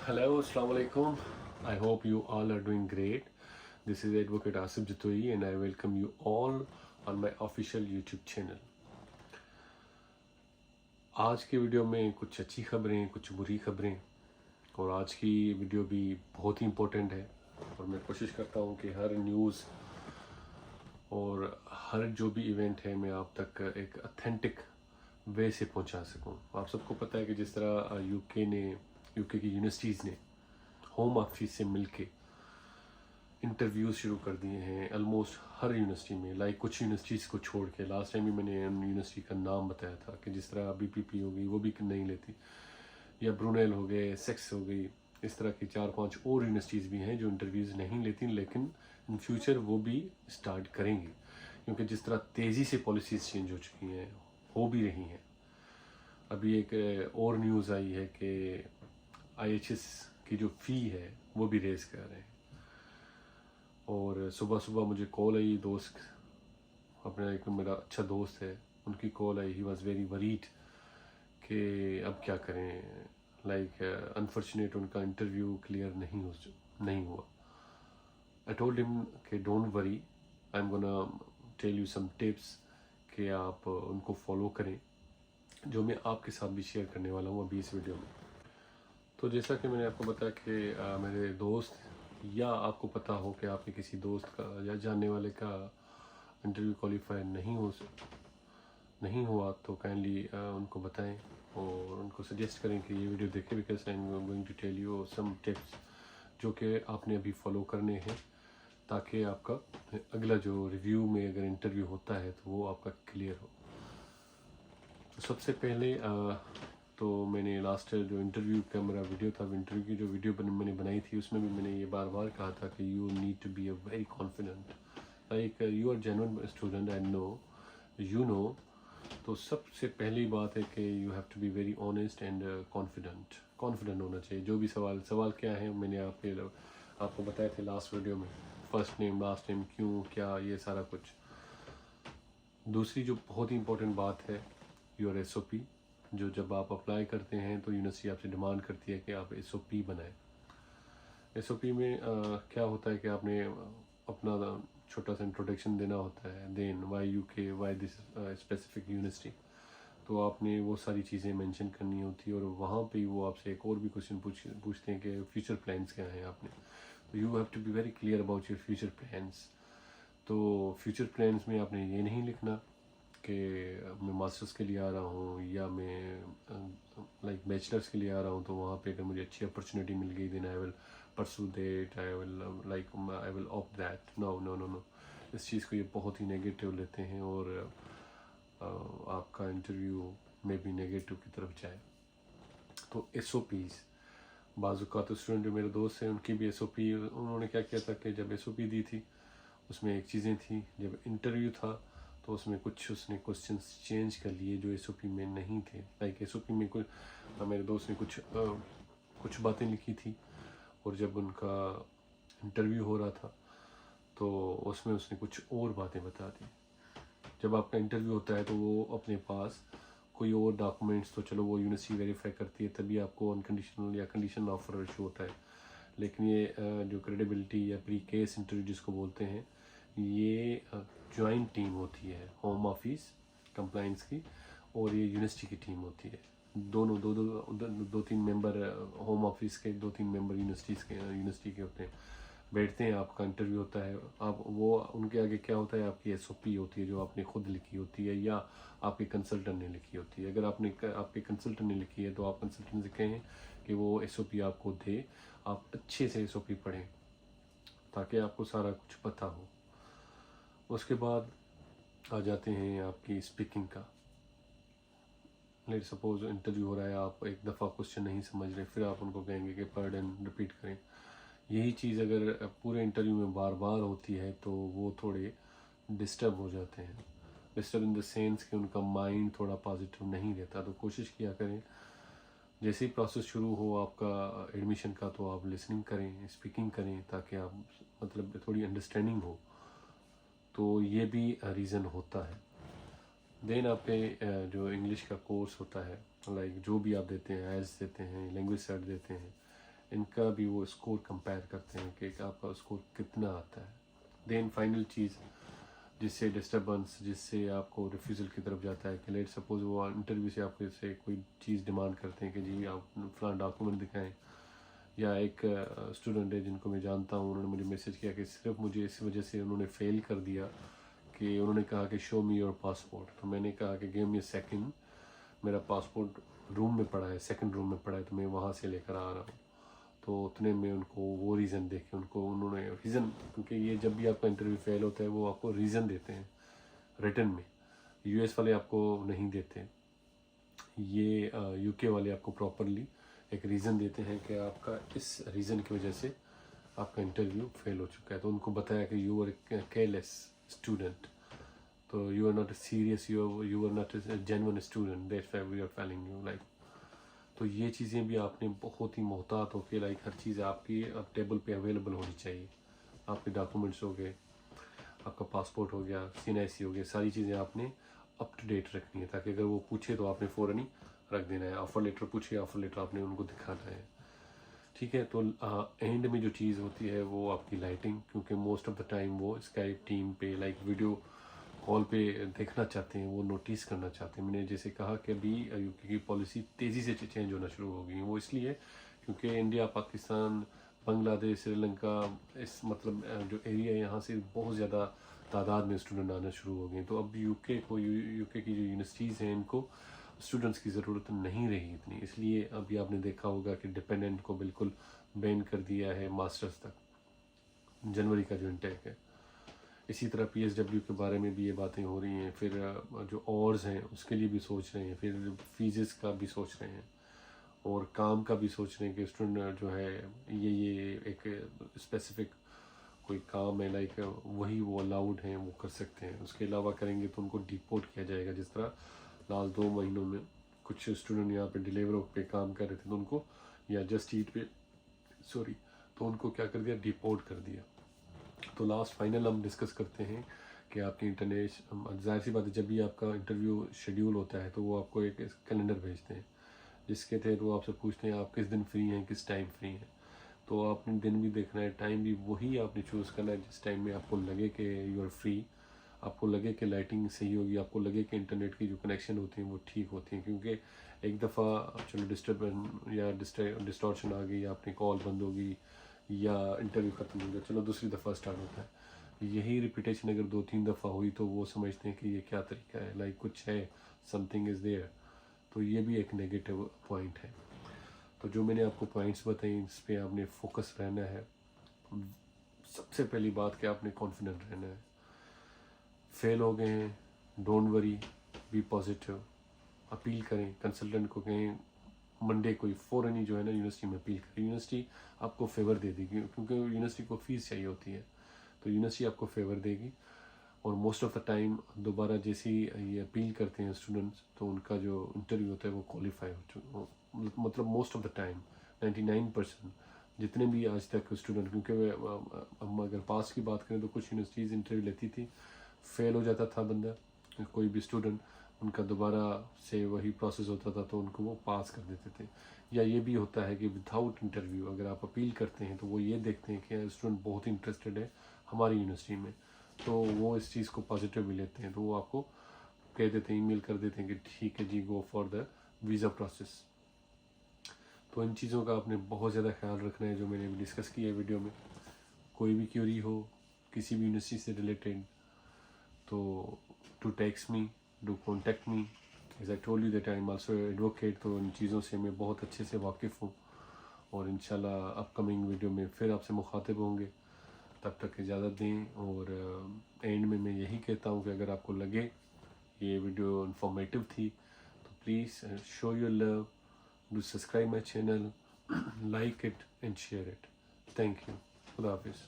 Hello, Assalamu alaikum. I hope you all are doing great. This is Advocate Asif Jatoi and I welcome you all on my official YouTube channel. आज की video में कुछ अच्छी खबरें, कुछ बुरी खबरें और आज की वीडियो भी बहुत ही इम्पोर्टेंट है और मैं कोशिश करता हूँ कि हर न्यूज़ और हर जो भी इवेंट है मैं आप तक एक ऑथेंटिक वे से पहुँचा सकूँ। आप सबको पता है कि जिस तरह यूके की यूनिवर्सिटीज़ ने होम ऑफिस से मिलके इंटरव्यूज़ शुरू कर दिए हैं ऑलमोस्ट हर यूनिवर्सिटी में, लाइक कुछ यूनिवर्सिटीज़ को छोड़ के। लास्ट टाइम भी मैंने यूनिवर्सिटी का नाम बताया था कि जिस तरह बीपीपी हो गई वो भी नहीं लेती, या ब्रूनेल हो गए, सेक्स हो गई, इस तरह की 4-5 और यूनिवर्सिटीज़ भी हैं जो इंटरव्यूज़ नहीं लेती, लेकिन इन फ्यूचर वो भी स्टार्ट करेंगी क्योंकि जिस तरह तेज़ी से पॉलिसीज़ चेंज हो चुकी हैं, हो भी रही हैं। अभी एक और न्यूज़ आई है कि IHS की जो फ़ी है वो भी रेज़ कर रहे हैं। और सुबह सुबह मुझे कॉल आई, दोस्त अपना एक मेरा अच्छा दोस्त है, उनकी कॉल आई। ही वॉज़ वेरी वरीड कि अब क्या करें, लाइक अनफॉर्चुनेट उनका इंटरव्यू क्लियर नहीं हुआ। आई टोल्ड हिम कि don't worry, I am gonna tell you some tips कि आप उनको फॉलो करें, जो मैं आपके साथ भी शेयर करने वाला हूँ अभी इस वीडियो में। तो जैसा कि मैंने आपको बताया कि मेरे दोस्त, या आपको पता हो कि आपके किसी दोस्त का या जानने वाले का इंटरव्यू क्वालिफाई नहीं हुआ तो काइंडली उनको बताएं और उनको सजेस्ट करें कि ये वीडियो देखें, because I am going to tell you some tips जो कि आपने अभी फॉलो करने हैं ताकि आपका अगला जो रिव्यू में अगर इंटरव्यू होता है तो वो आपका क्लियर हो। तो सबसे पहले तो मैंने लास्ट जो इंटरव्यू का मेरा वीडियो था, इंटरव्यू की जो वीडियो मैंने बनाई थी उसमें भी मैंने ये बार बार कहा था कि you need to be a very confident, like you are genuine student and no. तो सबसे पहली बात है कि you have to be very honest and confident होना चाहिए। जो भी सवाल क्या है मैंने आपको बताए थे लास्ट वीडियो में, फर्स्ट नेम, लास्ट नेम, क्यों, क्या, ये सारा कुछ। दूसरी जो बहुत ही इंपॉर्टेंट बात है, योर SOP। जो जब आप अप्लाई करते हैं तो यूनिवर्सिटी आपसे डिमांड करती है कि आप SOP बनाएं। SOP में क्या होता है कि आपने अपना छोटा सा इंट्रोडक्शन देना होता है, then why UK, why this specific university. तो आपने वो सारी चीज़ें मेंशन करनी होती है और वहाँ पे वो आपसे एक और भी क्वेश्चन पूछते हैं कि फ्यूचर प्लान्स क्या हैं आपने। तो you have to be very clear about your future plans. तो फ्यूचर प्लान्स में आपने ये नहीं लिखना कि मैं मास्टर्स के लिए आ रहा हूँ या मैं लाइक बैचलर्स के लिए आ रहा हूँ, तो वहाँ पे अगर मुझे अच्छी अपॉर्चुनिटी मिल गई then I will pursue that, I will opt that. No, इस चीज़ को ये बहुत ही नेगेटिव लेते हैं और आपका इंटरव्यू में भी नेगेटिव की तरफ जाए। तो SOPs, बाज़ स्टूडेंट जो मेरे दोस्त हैं उनकी भी SOP, उन्होंने क्या किया था कि जब SOP दी थी उसमें एक चीज़ें थी, जब इंटरव्यू था तो उसमें उसने क्वेश्चंस चेंज कर लिए जो SOP में नहीं थे। लाइक SOP में मेरे दोस्त ने कुछ बातें लिखी थी और जब उनका इंटरव्यू हो रहा था तो उसमें उसने कुछ और बातें बता दी। जब आपका इंटरव्यू होता है तो वो अपने पास कोई और डॉक्यूमेंट्स, तो चलो वो यूनिवर्सिटी वेरीफाई करती है तभी आपको अनकंडीशनल या कंडीशनल ऑफर इशू होता है। लेकिन ये जो क्रेडिबिलिटी या प्री केस इंटरव्यू जिसको बोलते हैं, ये जॉइंट टीम होती है होम ऑफिस कंप्लाइंस की और ये यूनिवर्सिटी की टीम होती है। दोनों दो तीन मेंबर होम ऑफिस के, 2-3 मेंबर यूनिवर्सिटी के होते हैं, बैठते हैं, आपका इंटरव्यू होता है। आप वो उनके आगे क्या होता है, आपकी SOP होती है जो आपने खुद लिखी होती है या आपके कंसल्टेंट ने लिखी होती है। अगर आपके कंसल्टेंट ने लिखी है तो आप कंसल्टेंट से कहें कि वो SOP आपको दे, आप अच्छे से SOP पढ़ें ताकि आपको सारा कुछ पता हो। उसके बाद आ जाते हैं आपकी स्पीकिंग का। लेट सपोज इंटरव्यू हो रहा है, आप एक दफ़ा क्वेश्चन नहीं समझ रहे, फिर आप उनको कहेंगे कि पढ़ एंड रिपीट करें। यही चीज़ अगर पूरे इंटरव्यू में बार बार होती है तो वो थोड़े डिस्टर्ब हो जाते हैं। डिस्टर्ब इन द सेंस कि उनका माइंड थोड़ा पॉजिटिव नहीं रहता। तो कोशिश किया करें जैसे ही प्रोसेस शुरू हो आपका एडमिशन का तो आप लिसनिंग करें, स्पीकिंग करें ताकि आप मतलब थोड़ी अंडरस्टैंडिंग हो। तो ये भी रीज़न होता है। देन आप पे जो इंग्लिश का कोर्स होता है, लाइक जो भी आप देते हैं, आइल्स देते हैं, लैंग्वेज सेट देते हैं, इनका भी वो स्कोर कंपेयर करते हैं कि आपका स्कोर कितना आता है. देन फाइनल चीज़ जिससे डिस्टर्बेंस, जिससे आपको रिफ्यूज़ल की तरफ जाता है कि लेट सपोज वो इंटरव्यू से आपके से कोई चीज़ डिमांड करते हैं कि जी आप फलां डॉक्यूमेंट दिखाएं, या एक स्टूडेंट है जिनको मैं जानता हूँ, उन्होंने मुझे मैसेज किया कि सिर्फ मुझे इस वजह से उन्होंने फ़ेल कर दिया कि उन्होंने कहा कि शो मी योर पासपोर्ट. तो मैंने कहा कि गिव मी सेकंड, मेरा पासपोर्ट रूम में पड़ा है, सेकंड रूम में पड़ा है, तो मैं वहाँ से लेकर आ रहा हूँ. तो उतने में उनको वो रीज़न देखे, उन्होंने रीज़न, क्योंकि ये जब भी आपका इंटरव्यू फेल होता है वो आपको रीज़न देते हैं रिटन में. यूएस वाले आपको नहीं देते, ये यूके वाले आपको प्रॉपरली एक रीज़न देते हैं कि आपका इस रीज़न की वजह से आपका इंटरव्यू फेल हो चुका है. तो उनको बताया कि यू आर केयरलेस स्टूडेंट, तो you are not serious, you are not genuine student, that's why we are failing you. Like तो ये चीज़ें भी आपने बहुत ही मोहतात होकर, लाइक हर चीज़ आपकी टेबल पे अवेलेबल होनी चाहिए. आपके डॉक्यूमेंट्स हो गए, आपका पासपोर्ट हो गया, CNIC हो गया, सारी चीज़ें आपने अप टू डेट रखनी है, ताकि अगर वो पूछे तो आपने फ़ौरन ही रख देना है. ऑफ़र लेटर पूछे, ऑफ़र लेटर आपने उनको दिखाना है. ठीक है. तो एंड में जो चीज़ होती है वो आपकी लाइटिंग, क्योंकि मोस्ट ऑफ द टाइम वो स्काइप टीम पे लाइक वीडियो कॉल पे देखना चाहते हैं, वो नोटिस करना चाहते हैं. मैंने जैसे कहा कि अभी यूके की पॉलिसी तेज़ी से चेंज होना शुरू हो गई है. वो इसलिए क्योंकि इंडिया, पाकिस्तान, बांग्लादेश, श्रीलंका, इस मतलब जो एरिया है यहाँ से बहुत ज़्यादा तादाद में स्टूडेंट आना शुरू हो गए. तो अब यूके की जो यूनिवर्सिटीज़ हैं इनको स्टूडेंट्स की ज़रूरत नहीं रही इतनी. इसलिए अभी आपने देखा होगा कि डिपेंडेंट को बिल्कुल बैन कर दिया है मास्टर्स तक, जनवरी का जो इंटेक है. इसी तरह PSW के बारे में भी ये बातें हो रही हैं. फिर जो ऑर्स हैं उसके लिए भी सोच रहे हैं, फिर फीसेस का भी सोच रहे हैं, और काम का भी सोच रहे हैं कि स्टूडेंट जो है ये एक स्पेसिफिक कोई काम है, लाइक वही वो अलाउड हैं, वो कर सकते हैं. उसके अलावा करेंगे तो उनको डिपोर्ट किया जाएगा. जिस तरह लास्ट 2 महीनों में कुछ स्टूडेंट यहाँ पे डिलीवर पे काम कर रहे थे, तो उनको, या जस्ट ईट पे सॉरी, तो उनको क्या कर दिया, डिपोर्ट कर दिया. तो लास्ट फाइनल हम डिस्कस करते हैं कि आपकी इंटरनेशनल, जाहिर सी बात है जब भी आपका इंटरव्यू शेड्यूल होता है तो वो आपको एक कैलेंडर भेजते हैं, जिसके तहत वो आपसे पूछते हैं आप किस दिन फ्री हैं, किस टाइम फ्री हैं. तो आपने दिन भी देखना है, टाइम भी वही आपने चूज़ करना है जिस टाइम में आपको लगे कि यू आर फ्री, आपको लगे कि लाइटिंग सही होगी, आपको लगे कि इंटरनेट की जो कनेक्शन होती हैं वो ठीक होती हैं. क्योंकि एक दफ़ा चलो डिस्टर्बेंस या डिस्टॉर्शन आ गई, आपने कॉल बंद होगी या इंटरव्यू ख़त्म हो गया, चलो दूसरी दफ़ा स्टार्ट होता है. यही रिपीटेशन अगर 2-3 दफ़ा हुई तो वो समझते हैं कि ये क्या तरीका है, लाइक कुछ है, समथिंग इज़ देयर. तो ये भी एक नेगेटिव पॉइंट है. तो जो मैंने आपको पॉइंट्स बताए इस पर आपने फोकस रहना है. सबसे पहली बात कि आपने कॉन्फिडेंट रहना है. फेल हो गए हैं, don't worry, be positive. Appeal करें, कंसल्टेंट को कहें मंडे को ही फ़ौरन ही जो है ना यूनिवर्सिटी में अपील करें. यूनिवर्सिटी आपको फेवर दे देगी, क्योंकि यूनिवर्सिटी को फ़ीस चाहिए होती है, तो यूनिवर्सिटी आपको फेवर देगी. और मोस्ट ऑफ द टाइम दोबारा जैसे ही ये अपील करते हैं स्टूडेंट्स, तो उनका जो इंटरव्यू होता है वो क्वालिफाई हो चुका, मतलब मोस्ट ऑफ द टाइम 99% जितने भी आज तक स्टूडेंट, क्योंकि हम अगर पास की बात करें तो कुछ यूनिवर्सिटीज़ इंटरव्यू लेती थी, फेल हो जाता था बंदा, कोई भी स्टूडेंट, उनका दोबारा से वही प्रोसेस होता था तो उनको वो पास कर देते थे. या ये भी होता है कि विदाउट इंटरव्यू अगर आप अपील करते हैं तो वो ये देखते हैं कि स्टूडेंट बहुत इंटरेस्टेड है हमारी यूनिवर्सिटी में, तो वो इस चीज़ को पॉजिटिव भी लेते हैं. तो वो आपको कह देते हैं, ईमेल कर देते हैं कि ठीक है जी, go for the visa process. तो इन चीज़ों का आपने बहुत ज़्यादा ख्याल रखना है जो मैंने डिस्कस किया है वीडियो में. कोई भी क्यूरी हो किसी भी यूनिवर्सिटी से रिलेटेड, तो to text me, do contact me. As I told you that I am also advocate, तो इन चीज़ों से मैं बहुत अच्छे से वाकिफ़ हूँ. और इंशाल्लाह अपकमिंग वीडियो में फिर आपसे मुखातिब होंगे. तब तक इजाज़त दें. और एंड में मैं यही कहता हूँ कि अगर आपको लगे ये वीडियो इन्फॉर्मेटिव थी तो please show your love, do subscribe my channel, like it and share it. Thank you. खुदा हाफिज़.